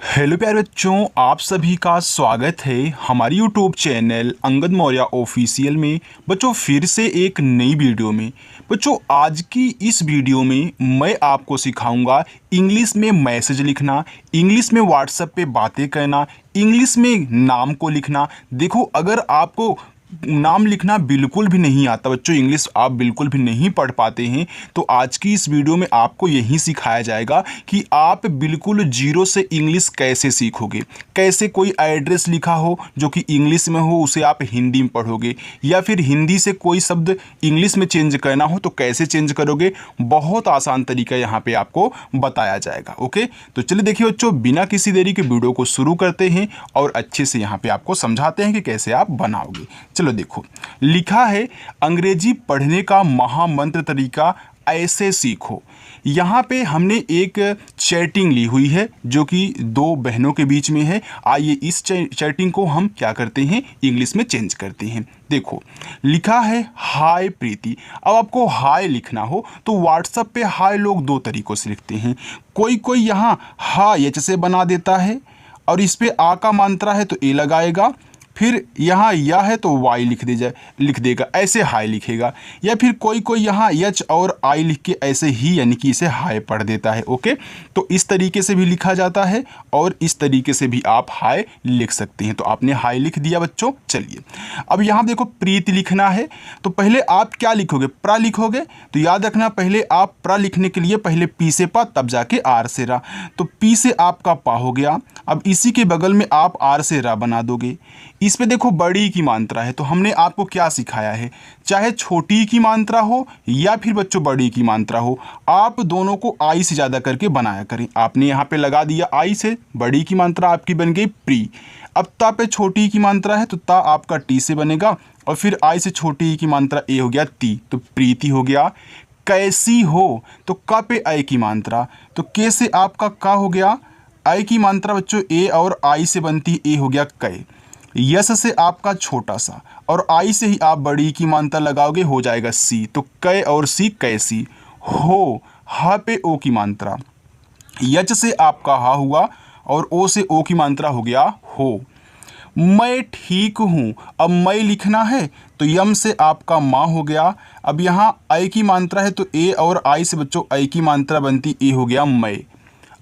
Hello प्यारे बच्चों, आप सभी का स्वागत है हमारी YouTube channel Angad Maurya official में। बच्चों फिर से एक नई वीडियो में। बच्चों आज की इस वीडियो में मैं आपको सिखाऊंगा इंग्लिश में मैसेज लिखना, इंग्लिश में व्हाट्सएप पे बातें करना, इंग्लिश में नाम को लिखना। देखो अगर आपको नाम लिखना बिल्कुल भी नहीं आता बच्चों, इंग्लिश आप बिल्कुल भी नहीं पढ़ पाते हैं, तो आज की इस वीडियो में आपको यही सिखाया जाएगा कि आप बिल्कुल जीरो से इंग्लिश कैसे सीखोगे। कैसे कोई एड्रेस लिखा हो जो कि इंग्लिश में हो उसे आप हिंदी में पढ़ोगे, या फिर हिंदी से कोई शब्द इंग्लिश में चेंज करना हो तो कैसे चेंज करोगे। बहुत आसान तरीका यहाँ पे आपको बताया जाएगा। ओके, तो चलिए देखिए बच्चों, बिना किसी देरी के वीडियो को शुरू करते हैं और अच्छे से यहाँ पे आपको समझाते हैं कि कैसे आप बनाओगे। चलो देखो, लिखा है अंग्रेजी पढ़ने का महामंत्र तरीका ऐसे सीखो। यहाँ पे हमने एक चैटिंग ली हुई है जो कि दो बहनों के बीच में है। आइए इस चैटिंग को हम क्या करते हैं, इंग्लिश में चेंज करते हैं। देखो लिखा है हाय प्रीति। अब आपको हाय लिखना हो तो व्हाट्सएप पे हाय लोग दो तरीक़ों से लिखते हैं। कोई कोई यहाँ हाय एच से बना देता है और इस पे आ का मात्रा है तो ए लगाएगा, फिर यहाँ या है तो वाई लिख देगा, ऐसे हाई लिखेगा। या फिर कोई कोई यहाँ एच और आई लिख के ऐसे ही यानी कि इसे हाई पढ़ देता है। ओके, तो इस तरीके से भी लिखा जाता है और इस तरीके से भी आप हाई लिख सकते हैं। तो आपने हाई लिख दिया बच्चों। चलिए अब यहाँ देखो प्रीति लिखना है तो पहले आप क्या लिखोगे, प्रा लिखोगे। तो याद रखना पहले आप प्रा लिखने के लिए पहले पी से पा तब जाके आर से रा, तो पी से आपका पा हो गया। अब इसी के बगल में आप आर से रा बना दोगे। इस पे देखो बड़ी की मात्रा है तो हमने आपको क्या सिखाया है, चाहे छोटी की मात्रा हो या फिर बच्चों बड़ी की मात्रा हो, आप दोनों को आई से ज़्यादा करके बनाया करें। आपने यहाँ पे लगा दिया आई से, बड़ी की मात्रा आपकी बन गई प्री। अब ता पे छोटी की मात्रा है तो ता आपका टी से बनेगा और फिर आई से छोटी की मात्रा ए हो गया ती, तो प्रीति हो गया। कैसी हो तो क पे आई की मात्रा, तो के से आपका का हो गया। आई की मात्रा बच्चों ए और आई से बनती ए हो गया कै। यस से आपका छोटा सा और आई से ही आप बड़ी की मात्रा लगाओगे हो जाएगा सी, तो कै और सी कैसी। हो हा पे ओ की मात्रा, यच से आपका हा हुआ और ओ से ओ की मात्रा हो गया हो। मैं ठीक हूँ, अब मैं लिखना है तो यम से आपका माँ हो गया। अब यहाँ आई की मात्रा है तो ए और आई से बच्चों आई की मात्रा बनती ए हो गया मैं।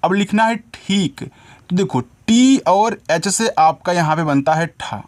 अब लिखना है ठीक, तो देखो टी और एच से आपका यहाँ पे बनता है ठा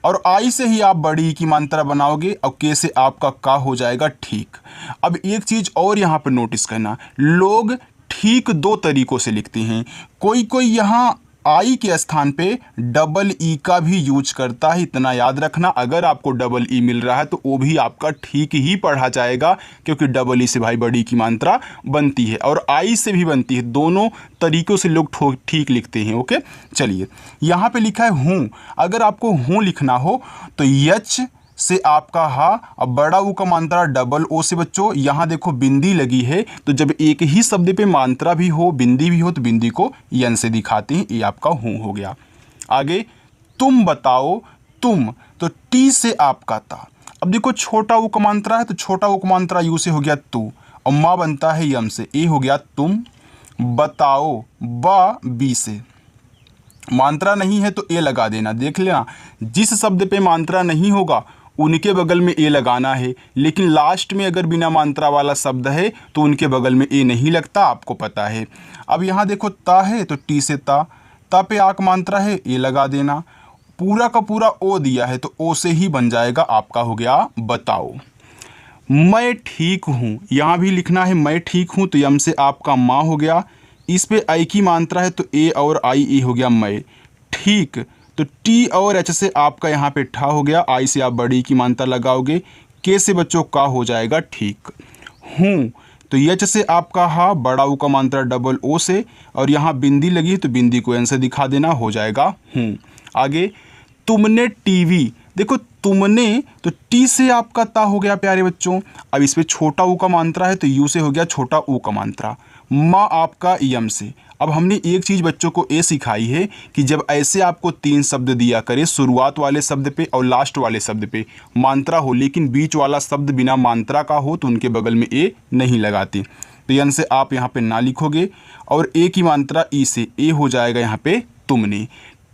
और आई से ही आप बड़ी की मात्रा बनाओगे और के से आपका का हो जाएगा ठीक। अब एक चीज़ और यहाँ पे नोटिस करना, लोग ठीक दो तरीक़ों से लिखते हैं। कोई कोई यहाँ आई के स्थान पे डबल ई का भी यूज करता है, इतना याद रखना। अगर आपको डबल ई मिल रहा है तो वो भी आपका ठीक ही पढ़ा जाएगा, क्योंकि डबल ई से भाई बड़ी की मात्रा बनती है और आई से भी बनती है। दोनों तरीक़ों से लोग ठीक लिखते हैं। ओके, चलिए यहाँ पे लिखा है हूँ। अगर आपको हूँ लिखना हो तो यच से आपका हा, अब बड़ा ऊ का मात्रा डबल ओ से बच्चों यहाँ देखो बिंदी लगी है, तो जब एक ही शब्द पे मात्रा भी हो बिंदी भी हो तो बिंदी को यन से दिखाते हैं। ये आपका हूँ हो गया। आगे तुम बताओ, तुम तो टी से आपका ता। अब देखो छोटा ऊ का मात्रा है तो छोटा ऊ का मात्रा यू से हो गया तू और माँ बनता है यम से, ए हो गया तुम। बताओ बा बी से, मात्रा नहीं है तो ए लगा देना। देख लेना जिस शब्द पे मात्रा नहीं होगा उनके बगल में ए लगाना है, लेकिन लास्ट में अगर बिना मात्रा वाला शब्द है तो उनके बगल में ए नहीं लगता, आपको पता है। अब यहाँ देखो ता है तो टी से ता पे आक मात्रा है ए लगा देना। पूरा का पूरा ओ दिया है तो ओ से ही बन जाएगा, आपका हो गया बताओ। मैं ठीक हूँ, यहाँ भी लिखना है मैं ठीक हूँ तो यम से आपका माँ हो गया। इस पे आई की मात्रा है तो ए और आई ए हो गया मैं ठीक, तो टी और एच से आपका यहाँ पे ठा हो गया। आई से आप बड़ी की मात्रा लगाओगे, के से बच्चों का हो जाएगा ठीक। हूँ तो एच से आपका हा, बड़ा ऊ का मात्रा डबल ओ से और यहाँ बिंदी लगी तो बिंदी को एन से दिखा देना, हो जाएगा हूँ। आगे तुमने टीवी, देखो तुमने तो टी से आपका ता हो गया प्यारे बच्चों। अब इस पे छोटा ऊ का मात्रा है तो यू से हो गया छोटा ऊ का मात्रा, माँ आपका यम से। अब हमने एक चीज़ बच्चों को ये सिखाई है कि जब ऐसे आपको तीन शब्द दिया करे, शुरुआत वाले शब्द पे और लास्ट वाले शब्द पे मात्रा हो लेकिन बीच वाला शब्द बिना मात्रा का हो तो उनके बगल में ए नहीं लगाते। तो यन से आप यहाँ पे ना लिखोगे और ए की मात्रा ई से, ए हो जाएगा यहाँ पे तुमने।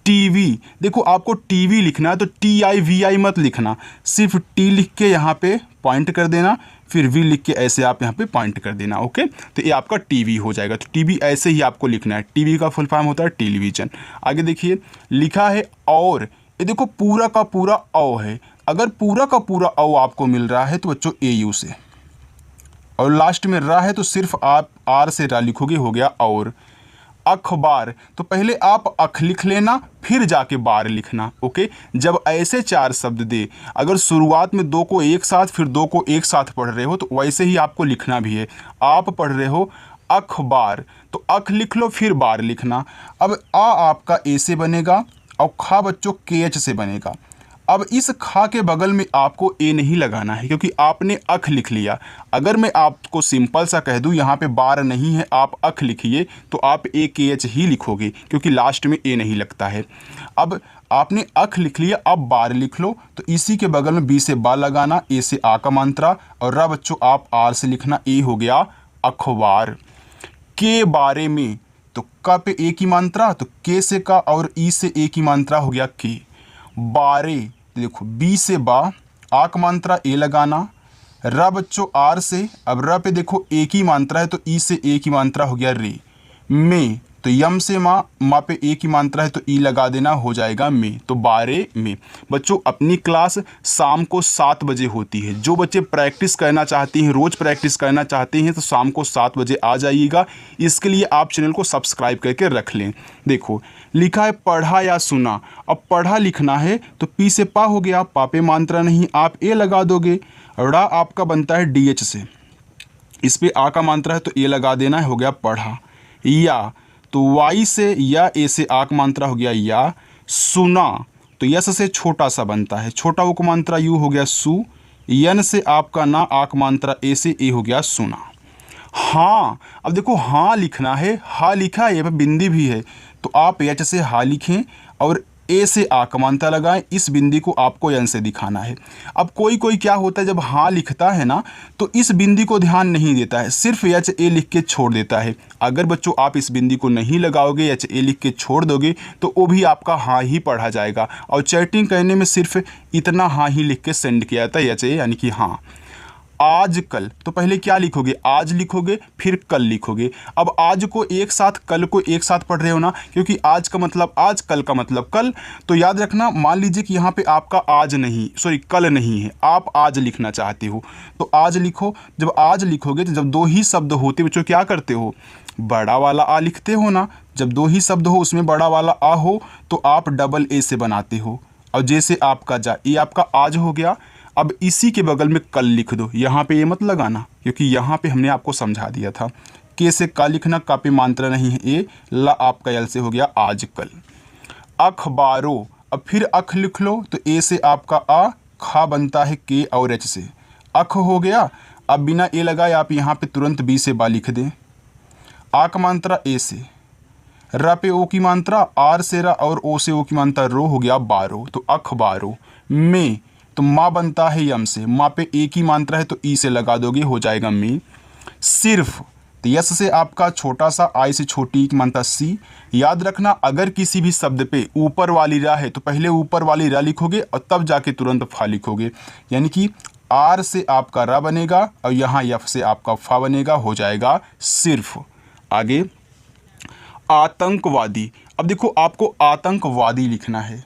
टीवी, देखो आपको टीवी लिखना है तो TIVI मत लिखना, सिर्फ टी लिख के यहाँ पे पॉइंट कर देना, फिर वी लिख के ऐसे आप यहाँ पे पॉइंट कर देना। ओके, तो ये आपका टीवी हो जाएगा। तो टीवी ऐसे ही आपको लिखना है। टीवी का फुल फॉर्म होता है टेलीविज़न। आगे देखिए लिखा है और, ये देखो पूरा का पूरा औ है। अगर पूरा का पूरा औ आपको मिल रहा है तो बच्चों AU से, और लास्ट में रा है तो सिर्फ आप आर से रा लिखोगे, हो गया और। अखबार, तो पहले आप अख लिख लेना फिर जाके बार लिखना। ओके, जब ऐसे 4 शब्द दे, अगर शुरुआत में 2 को एक साथ फिर 2 को एक साथ पढ़ रहे हो तो वैसे ही आपको लिखना भी है। आप पढ़ रहे हो अखबार तो अख लिख लो फिर बार लिखना। अब आ आपका ए से बनेगा और खा बच्चों KH से बनेगा। अब इस खा के बगल में आपको ए नहीं लगाना है क्योंकि आपने अख लिख लिया। अगर मैं आपको सिंपल सा कह दूं यहाँ पे बार नहीं है, आप अख लिखिए, तो आप AKH ही लिखोगे क्योंकि लास्ट में ए नहीं लगता है। अब आपने अख लिख लिया, अब बार लिख लो, तो इसी के बगल में बी से बा लगाना, ए से आ का मात्रा, और रा बच्चों आप आर से लिखना, ए हो गया अखबार। के बारे में, तो क पे ए की मात्रा, तो के से का और ई से ए की मात्रा हो गया के। बारे, देखो बी से बा, आ का मात्रा ए लगाना, र बच्चों आर से, अब र पे देखो ए की मात्रा है तो ई से ए की मात्रा हो गया रे। में, तो यम से माँ पे ए की मात्रा है तो ई लगा देना, हो जाएगा में। तो 12 में। बच्चों अपनी क्लास शाम को 7 बजे होती है। जो बच्चे प्रैक्टिस करना चाहते हैं, रोज़ प्रैक्टिस करना चाहते हैं, तो शाम को 7 बजे आ जाइएगा। इसके लिए आप चैनल को सब्सक्राइब करके रख लें। देखो लिखा है पढ़ा या सुना। अब पढ़ा लिखना है तो पी से पा हो गया, पा पे मात्रा नहीं, आप ए लगा दोगे। रा आपका बनता है DH से, इस पे आ का मात्रा है तो ए लगा देना है, हो गया पढ़ा। या तो वाई से या ए से आक मात्रा हो गया या। सुना, तो यस से छोटा सा बनता है, छोटा उक मात्रा यू हो गया सु। यन से आपका ना आक मात्रा ए से ए हो गया सुना। हाँ, अब देखो हाँ लिखना है, हा लिखा है, ये पे बिंदी भी है, तो आप एच से हा लिखें और ए से आ का मात्रा लगाएं। इस बिंदी को आपको यन से दिखाना है। अब कोई कोई क्या होता है, जब हाँ लिखता है ना तो इस बिंदी को ध्यान नहीं देता है, सिर्फ एच ए लिख के छोड़ देता है। अगर बच्चों आप इस बिंदी को नहीं लगाओगे, एच ए लिख के छोड़ दोगे, तो वो भी आपका हाँ ही पढ़ा जाएगा। और चैटिंग करने में सिर्फ इतना हाँ ही लिख के सेंड किया जाता है, एच ए यानी कि हाँ। आज कल, तो पहले क्या लिखोगे, आज लिखोगे फिर कल लिखोगे। अब आज को एक साथ, कल को एक साथ पढ़ रहे हो ना, क्योंकि आज का मतलब आज, कल का मतलब कल। तो याद रखना, मान लीजिए कि यहाँ पे आपका आज नहीं, सॉरी कल नहीं है, आप आज लिखना चाहते हो तो आज लिखो। जब आज लिखोगे तो जब 2 ही शब्द होते बच्चों क्या करते हो, बड़ा वाला आ लिखते हो ना। जब 2 ही शब्द हो उसमें बड़ा वाला आ हो तो आप डबल ए से बनाते हो। और जैसे आपका जा, ये आपका आज हो गया। अब इसी के बगल में कल लिख दो, यहाँ पे ये मत लगाना क्योंकि यहाँ पे हमने आपको समझा दिया था। के से का लिखना, का पे मात्रा नहीं है ए, ला आपका यल से हो गया आज कल। अखबारों, अब फिर अख लिख लो, तो ए से आपका आ, खा बनता है के और एच से, अख हो गया। अब बिना ए लगाए आप यहाँ पे तुरंत बी से बा लिख दें। आ का मात्रा ए से, र पे ओ की मात्रा, आर से रा और ओ से ओ की मात्रा रो, हो गया 12। तो अखबारों। में, तो माँ बनता है यम से, माँ पे ए की मात्रा है तो ई से लगा दोगे, हो जाएगा में। सिर्फ, तो यस से आपका छोटा सा, आई से छोटी की मात्रा सी। याद रखना, अगर किसी भी शब्द पे ऊपर वाली रा है तो पहले ऊपर वाली रा लिखोगे और तब जाके तुरंत फा लिखोगे। यानी कि आर से आपका रा बनेगा और यहाँ यफ से आपका फा बनेगा, हो जाएगा सिर्फ। आगे आतंकवादी। अब देखो आपको आतंकवादी लिखना है।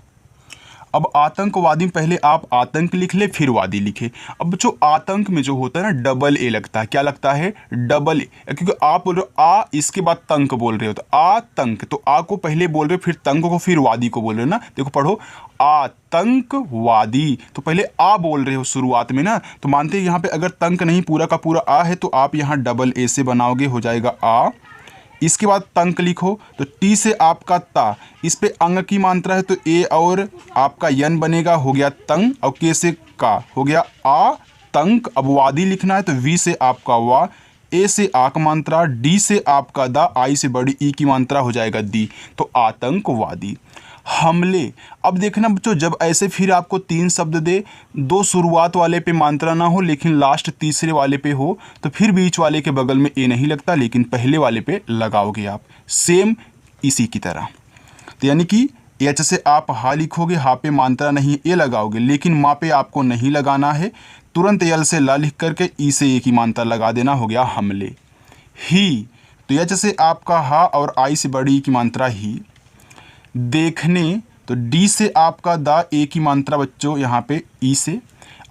अब आतंकवादी में पहले आप आतंक लिख ले फिर वादी लिखे। अब जो आतंक में जो होता है ना डबल ए लगता है, क्या लगता है, डबल ए, क्योंकि आप बोल रहे हो आ, इसके बाद तंक बोल रहे हो, तो आतंक, तो आ को पहले बोल रहे हो फिर तंक को फिर वादी को बोल रहे हो ना। देखो पढ़ो आतंकवादी, तो पहले आ बोल रहे हो शुरुआत में ना, तो मानते हैं यहाँ पे अगर तंक नहीं पूरा का पूरा आ है तो आप यहाँ डबल ए से बनाओगे, हो जाएगा आ। इसके बाद तंक लिखो, तो टी से आपका ता, इस पे अंग की मात्रा है तो ए और आपका यन बनेगा, हो गया तंग, और के से का हो गया आ तंक। अब वादी लिखना है तो वी से आपका वा, ए से आक मात्रा, डी से आपका दा, आई से बड़ी ई की मात्रा हो जाएगा दी, तो आतंकवादी। हमले, अब देखना बच्चों जब ऐसे फिर आपको 3 शब्द दे, 2 शुरुआत वाले पे मात्रा ना हो लेकिन लास्ट तीसरे वाले पे हो, तो फिर बीच वाले के बगल में ए नहीं लगता लेकिन पहले वाले पे लगाओगे आप, सेम इसी की तरह। तो यानी कि एच से आप हा लिखोगे, हा पे मात्रा नहीं ए लगाओगे, लेकिन माँ पे आपको नहीं लगाना है, तुरंत यल से ला लिख करके ई से ए की मात्रा लगा देना, हो गया हमले। ही, तो एच से आपका हा और आई से बड़ी की मात्रा ही। देखने, तो डी से आपका दा, ए की मात्रा बच्चों यहाँ पे ई से।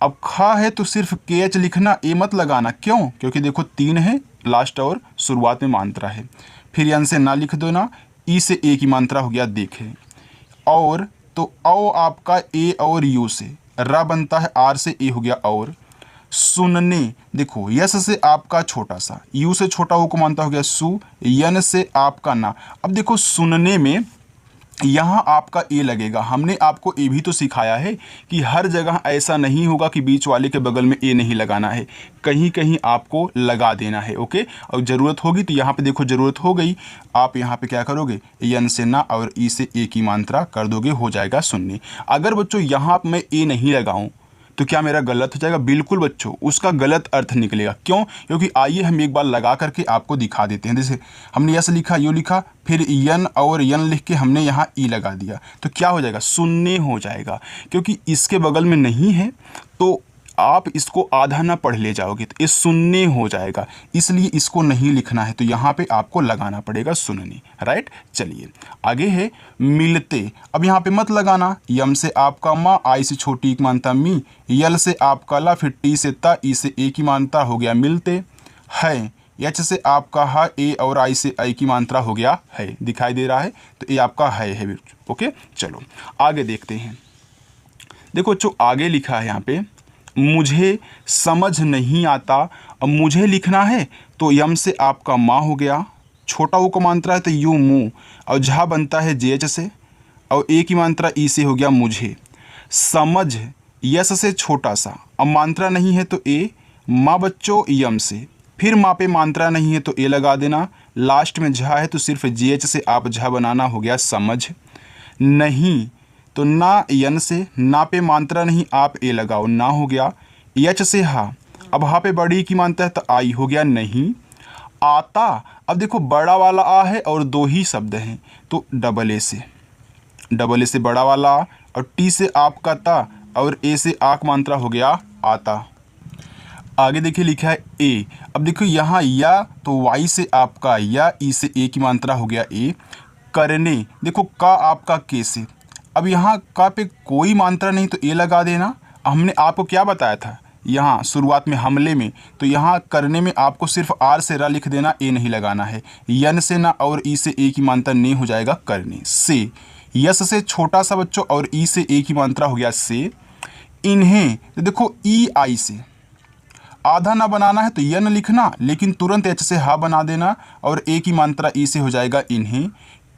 अब खा है तो सिर्फ के एच लिखना, ए मत लगाना, क्यों? क्योंकि देखो 3 है लास्ट और शुरुआत में मात्रा है। फिर यन से ना लिख दो ना, ई से ए की मात्रा हो गया देखे। और तो औ आपका ए और यू से, रा बनता है आर से, ए हो गया और। सुनने, देखो यस से आपका छोटा सा, यू से छोटा वो को मानता हो गया सु, यन से आपका ना। अब देखो सुनने में यहाँ आपका ए लगेगा। हमने आपको ए भी तो सिखाया है कि हर जगह ऐसा नहीं होगा कि बीच वाले के बगल में ए नहीं लगाना है, कहीं कहीं आपको लगा देना है। ओके, और ज़रूरत होगी तो यहाँ पे देखो ज़रूरत हो गई, आप यहाँ पे क्या करोगे, यन से ना और ई से ए की मात्रा कर दोगे, हो जाएगा सुनने। अगर बच्चों यहाँ मैं ए नहीं लगाऊँ तो क्या मेरा गलत हो जाएगा? बिल्कुल बच्चों, उसका गलत अर्थ निकलेगा। क्यों? क्योंकि आइए हम एक बार लगा करके आपको दिखा देते हैं। जैसे हमने यस लिखा, यू लिखा, फिर यन और यन लिख के हमने यहाँ ई लगा दिया, तो क्या हो जाएगा? सुनने हो जाएगा। क्योंकि इसके बगल में नहीं है तो आप इसको आधा ना पढ़ ले जाओगे तो ये सुनने हो जाएगा, इसलिए इसको नहीं लिखना है, तो यहाँ पे आपको लगाना पड़ेगा सुनने। राइट, चलिए आगे है मिलते। अब यहाँ पे मत लगाना, यम से आपका माँ, आई से छोटी की मानता मी, यल से आपका ला, फिर टी से ता, ई से ए की मानता हो गया मिलते। है, एच से आपका हा, ए और आई से आई की मात्रा हो गया है, दिखाई दे रहा है, तो ये आपका है। ओके, चलो आगे देखते हैं। देखो जो आगे लिखा है यहाँ पे, मुझे समझ नहीं आता। अब मुझे लिखना है तो यम से आपका माँ हो गया, छोटा वो को मात्रा है तो यू मुँह, और झा बनता है जे एच से, और ए की मात्रा ई से हो गया मुझे। समझ, यस से छोटा सा, अब मात्रा नहीं है तो ए, माँ बच्चों यम से, फिर माँ पे मात्रा नहीं है तो ए लगा देना, लास्ट में झा है तो सिर्फ जे एच से आप झा बनाना, हो गया समझ। नहीं, तो ना यन से, ना पे मात्रा नहीं आप ए लगाओ, ना हो गया। एच से हा, अब हा पे बड़ी की मात्रा है तो आई, हो गया नहीं। आता, अब देखो बड़ा वाला आ है और दो ही शब्द हैं तो डबल ए से बड़ा वाला आ, और टी से आपका ता, और ए से आक मात्रा हो गया आता। आगे देखिए लिखा है ए। अब देखो यहाँ या तो वाई से आपका या, ई से ए की मात्रा हो गया ए। करने, देखो का आपका के से, अब यहाँ का पे कोई मात्रा नहीं तो ए लगा देना। हमने आपको क्या बताया था यहाँ शुरुआत में हमले में, तो यहाँ करने में आपको सिर्फ आर से रा लिख देना, ए नहीं लगाना है। यन से ना और ई से ए की मात्रा नहीं हो जाएगा करने से। यस से छोटा सा बच्चों और ई से ए की मात्रा हो गया से। इन्हें, तो देखो ई आई से आधा ना बनाना है तो यन लिखना, लेकिन तुरंत एच से हा बना देना, और ए की मात्रा ई से हो जाएगा इन्हें।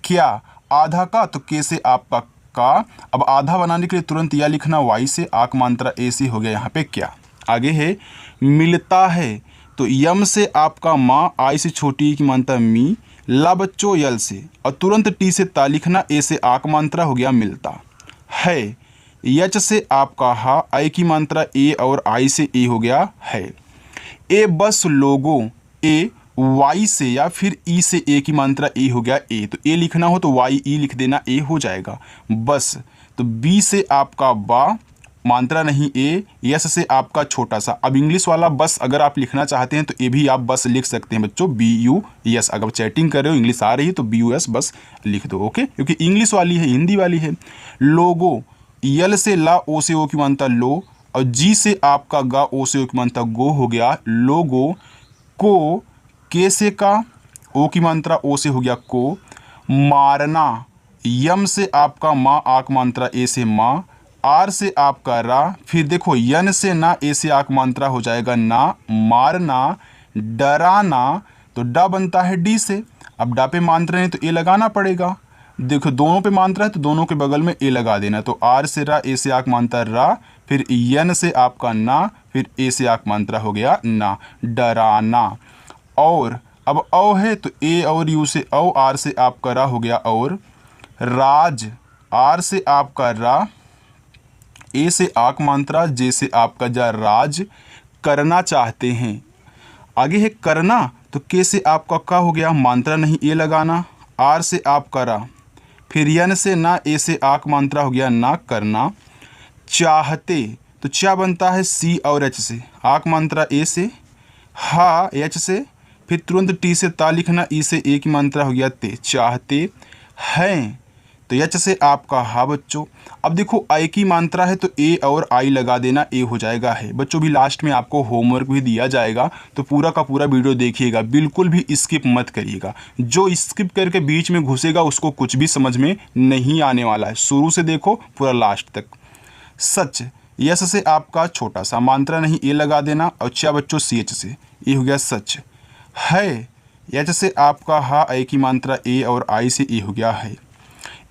क्या, आधा का तो के से आपका का, अब आधा बनाने के लिए तुरंत या लिखना, वाई से आक मात्रा ए से हो गया यहाँ पे क्या। आगे है मिलता है, तो यम से आपका माँ, आई से छोटी की मात्रा मी, ला बच्चों यल से, और तुरंत टी से ता लिखना, ए से आक मात्रा हो गया मिलता है। यच से आपका हा, आई की मात्रा ए और आई से ए हो गया है। ए बस लोगों, ए वाई से या फिर ई से ए की मात्रा ए हो गया ए, तो ए लिखना हो तो वाई ई लिख देना, ए हो जाएगा बस। तो बी से आपका बा, मात्रा नहीं ए, यस से आपका छोटा सा। अब इंग्लिश वाला बस अगर आप लिखना चाहते हैं तो ये भी आप बस लिख सकते हैं बच्चों, बी यू यस। अगर चैटिंग कर रहे हो इंग्लिश आ रही है तो बी यू एस बस लिख दो। ओके, क्योंकि इंग्लिश वाली है, हिंदी वाली है। लोगो, यल से ला, ओ से ओ की मात्रा लो, और जी से आपका गा, ओ से ओ की मात्रा गो हो गया लोगो। को, के से का, ओ की मात्रा ओ से हो गया को। मारना, यम से आपका माँ, आक मात्रा ए से माँ, आर से आपका रा, फिर देखो यन से ना, ए से आक मात्रा हो जाएगा ना, मारना। डराना, तो डा बनता है डी से, अब डा पे मात्रा है तो ए लगाना पड़ेगा। देखो दोनों पे मात्रा है तो दोनों के बगल में ए लगा देना, तो आर से रा, ए से आक मात्रा रा, फिर यन से आपका ना, फिर ए से आक मात्रा हो गया ना, डराना। और अब औ है तो ए और यू से औ, आर से आपका रा हो गया और। राज, आर से आपका रा, ए से आक मात्रा, जे से आपका जा, राज। करना चाहते हैं, आगे है करना, तो के से आपका का हो गया, मात्रा नहीं ए लगाना, आर से आपका रा, फिर यन से ना, ए से आक मात्रा हो गया ना, करना। चाहते तो चा बनता है सी और एच से, आक मात्रा ए से, हा एच से, फिर तुरंत टी से ता लिखना, ई से ए की मात्रा हो गया ते, चाहते हैं। तो एच से आपका हा बच्चों। अब देखो आई की मात्रा है तो ए और आई लगा देना, ए हो जाएगा है। बच्चों भी लास्ट में आपको होमवर्क भी दिया जाएगा, तो पूरा का पूरा वीडियो देखिएगा, बिल्कुल भी स्किप मत करिएगा। जो स्किप करके बीच में घुसेगा उसको कुछ भी समझ में नहीं आने वाला है। शुरू से देखो पूरा लास्ट तक। सच, यस से आपका छोटा सा, मात्रा नहीं ए लगा देना, और चा बच्चों सी एच से, ये हो गया सच। है, एच से आपका हा, आई की मात्रा ए और आई से ए हो गया है।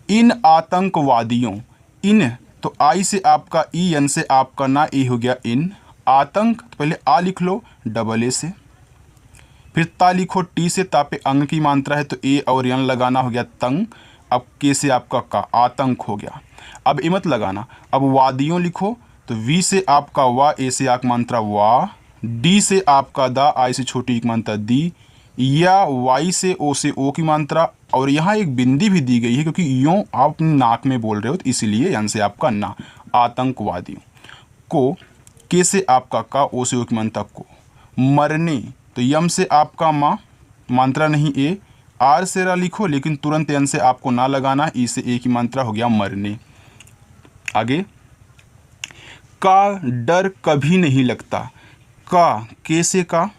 इन आतंकवादियों, इन तो आई से आपका ई, एन से आपका ना, ए हो गया इन। आतंक तो पहले आ लिख लो डबल ए से, फिर ता लिखो, टी से ता पे अंग की मात्रा है तो ए और यन लगाना, हो गया तंग। अब के से आपका का, आतंक हो गया। अब ए मत लगाना। अब वादियों लिखो तो वी से आपका वा, ए से आक मात्रा वा, डी से आपका दा, आई से छोटी एक मात्रा दी, या वाई से ओ की मात्रा, और यहाँ एक बिंदी भी दी गई है क्योंकि यूँ आप नाक में बोल रहे हो तो इसीलिए यन से आपका ना। आतंकवादियों को, के से आपका का, ओ से ओ की मात्रा को। मरने तो यम से आपका माँ, मात्रा नहीं ए, आर से रा लिखो लेकिन तुरंत यन से आपको ना लगाना, ई से ए की मात्रा हो गया मरने। आगे, का डर कभी नहीं लगता, का के से का,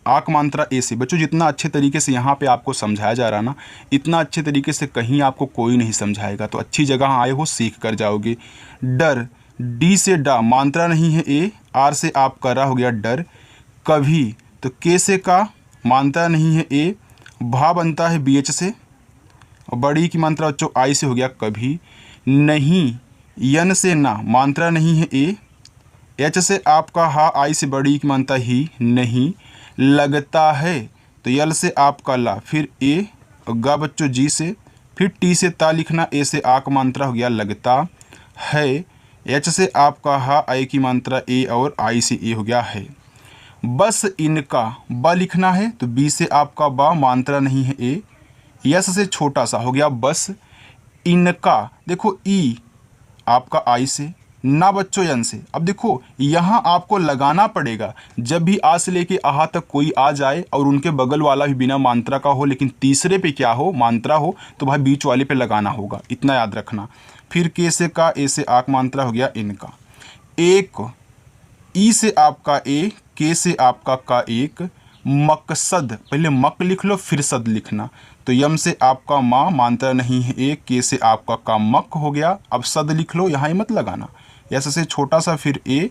आक मात्रा ए से। बच्चों जितना अच्छे तरीके से यहाँ पे आपको समझाया जा रहा ना, इतना अच्छे तरीके से कहीं आपको कोई नहीं समझाएगा, तो अच्छी जगह आए हो, सीख कर जाओगे। डर, डी से डा, मात्रा नहीं है ए, आर से आपका रा हो गया डर। कभी तो के से का, मात्रा नहीं है ए, भा बनता है बी एच से, और बड़ी की मात्रा बच्चों आई से हो गया कभी। नहीं, यन से ना, मात्रा नहीं है ए, एच से आपका हा, आई से बड़ी की मात्रा ही, नहीं। लगता है तो यल से आपका ला, फिर ए, गा बच्चों जी से, फिर टी से ता लिखना, ए से आक मात्रा हो गया लगता है। एच से आपका हा, आई की मात्रा ए और आई से ए हो गया है। बस इनका, ब लिखना है तो बी से आपका बा, मात्रा नहीं है ए, यस से छोटा सा हो गया बस। इनका देखो ई आपका आई से, ना बच्चों यन से। अब देखो यहाँ आपको लगाना पड़ेगा, जब भी आ से लेके आहा तक कोई आ जाए और उनके बगल वाला भी बिना मात्रा का हो लेकिन तीसरे पे क्या हो, मात्रा हो, तो भाई बीच वाले पे लगाना होगा, इतना याद रखना। फिर के से का, ए से आक मात्रा हो गया इनका। एक, ई से आपका ए, के से आपका का एक। मकसद, पहले मक लिख लो फिर सद लिखना, तो यम से आपका माँ, मात्रा नहीं है ए, के से आपका का मक हो गया। अब सद लिख लो, यहाँ मत लगाना, ऐसे से छोटा सा, फिर ए,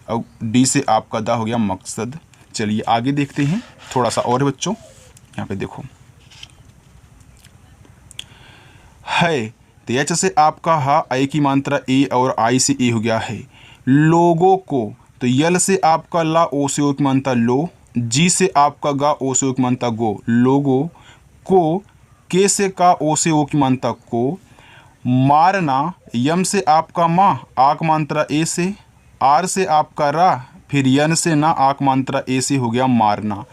और डी से आपका दा हो गया मकसद। चलिए आगे देखते हैं थोड़ा सा और बच्चों, यहाँ पे देखो। है तो एच से आपका हा, आई की मात्रा ए और आई से ए हो गया है। लोगों को तो यल से आपका ला, ओ से ओ की मात्रा लो, जी से आपका गा, ओ से ओ की मात्रा गो, लोगों को। के से का, ओ से ओ की मात्रा को। मारना, यम से आपका माँ, आक मात्रा ए से, आर से आपका रा, फिर यन से ना, आक मात्रा ए से हो गया मारना।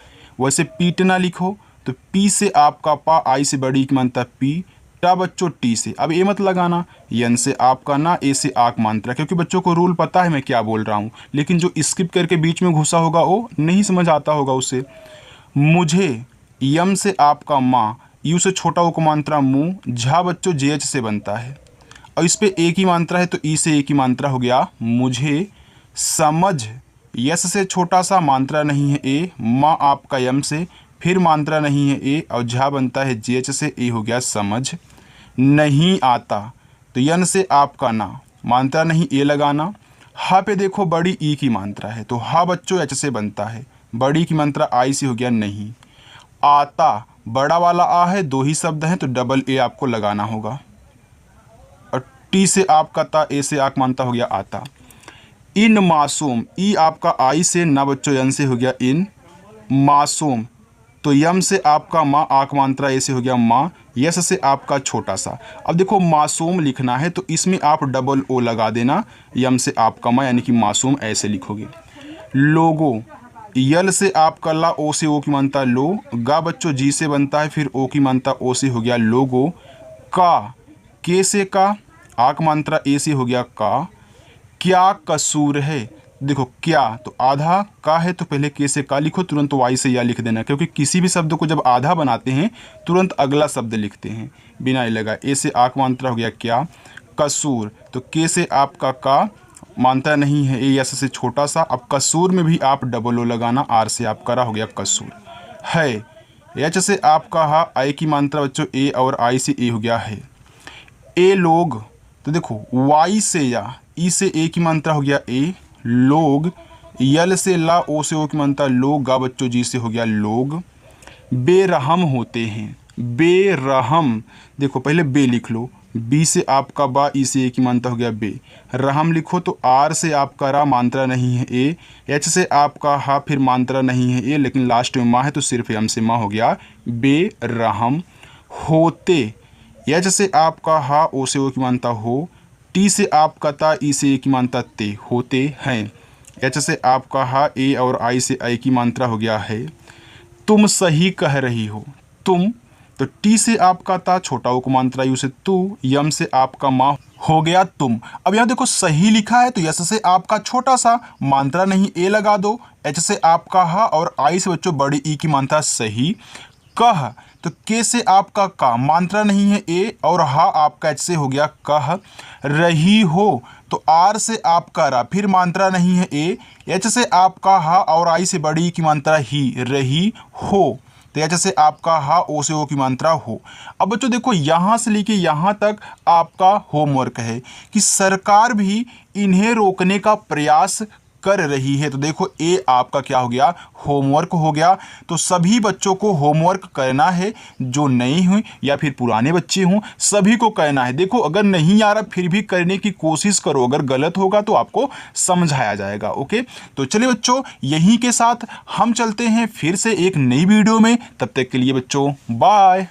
वैसे पीटना लिखो तो पी से आपका पा, आई से बड़ी की मात्रा पी, टा बच्चों टी से। अब ए मत लगाना, यन से आपका ना, ए से आक मात्रा, क्योंकि बच्चों को रूल पता है मैं क्या बोल रहा हूँ, लेकिन जो स्किप करके बीच में घुसा होगा वो नहीं समझ आता होगा उसे। मुझे, यम से आपका माँ, यू से छोटा ओ को मात्रा मुँह, झा बच्चों जे एच से बनता है, और इस पे ए की मात्रा है तो ई से ए की मात्रा हो गया मुझे। समझ, यस से छोटा सा, मात्रा नहीं है ए, माँ आपका यम से, फिर मात्रा नहीं है ए, और झा बनता है जे एच से, ए हो गया समझ। नहीं आता तो यन से आपका ना, मात्रा नहीं ए लगाना। हा पे देखो बड़ी ई की मात्रा है तो हा बच्चों एच से बनता है, बड़ी की मात्रा आई से हो गया नहीं। आता, बड़ा वाला आ है, दो ही शब्द हैं तो डबल ए आपको लगाना होगा, और टी से आपका ता, ए से आक मात्रा हो गया आता। इन मासूम, ई आपका आई से, ना बच्चों यन से हो गया इन। मासूम तो यम से आपका माँ, आक मात्रा ए से हो गया माँ, यस से आपका छोटा सा। अब देखो मासूम लिखना है तो इसमें आप डबल ओ लगा देना, यम से आपका माँ, यानी कि मासूम ऐसे लिखोगे। लोगो, यल से आपका ला, ओ से ओ की मात्रा लो, गा बच्चों जी से बनता है, फिर ओ की मात्रा ओ से हो गया लोगो। का, के से का, आ का मात्रा ए से हो गया का, क्या कसूर है। देखो क्या तो आधा का है तो पहले के से का लिखो, तुरंत वाई से या लिख देना, क्योंकि किसी भी शब्द को जब आधा बनाते हैं तुरंत अगला शब्द लिखते हैं बिना ए लगा। ए से आ का मात्रा हो गया क्या, कसूर, तो के से आपका का मात्रा नहीं है, ए यस से छोटा सा। अब कसूर में भी आप डबल ओ लगाना, आर से आपका रा हो गया कसूर है। एच से आपका हा, आई की मात्रा बच्चों ए और आई से ए हो गया है। ए लोग, तो देखो वाई से या, ई से ए की मात्रा हो गया ए, लोग, यल से ला, ओ से ओ की मात्रा लोगा बच्चों, जी से हो गया लोग। बेरहम होते हैं, बेरहम, देखो पहले बे लिख लो, बी से आपका बा, ई से ए की मात्रा हो गया बे। रहम लिखो तो आर से आपका रा, मात्रा नहीं है ए, एच से आपका हा, फिर मात्रा नहीं है ए, लेकिन लास्ट में माँ है तो सिर्फ एम से माँ हो गया बेरहम होते। एच से आपका हा, ओ से ओ की मात्रा हो, टी से आपका ता, ई से ए की मात्रा ते, होते हैं। एच से आपका हा, ए और आई से आई की मात्रा हो गया है। तुम सही कह रही हो, तुम, तो टी से आपका ता, छोटा ओ को मात्रा यू से तू, यम से आपका माँ हो गया तुम। अब यहाँ देखो सही लिखा है तो यस से आपका छोटा सा, मात्रा नहीं ए लगा दो। एच से आपका हा और आई से बच्चों बड़ी ई की मात्रा सही। कह, तो के से आपका का, मात्रा नहीं है ए और हा आपका एच से हो गया कह रही हो, तो आर से आपका रा, फिर मात्रा नहीं है ए, एच से आपका हा और आई से बड़ी की मात्रा ही, रही हो, तो एच से आपका हा, ओ से ओ की मात्रा हो। अब बच्चों देखो यहाँ से लेके यहाँ तक आपका होमवर्क है कि सरकार भी इन्हें रोकने का प्रयास कर रही है। तो देखो ए आपका क्या हो गया, होमवर्क हो गया। तो सभी बच्चों को होमवर्क करना है, जो नए हुए या फिर पुराने बच्चे हों सभी को करना है। देखो अगर नहीं आ रहा फिर भी करने की कोशिश करो, अगर गलत होगा तो आपको समझाया जाएगा। ओके, तो चलिए बच्चों यहीं के साथ हम चलते हैं फिर से एक नई वीडियो में, तब तक के लिए बच्चों बाय।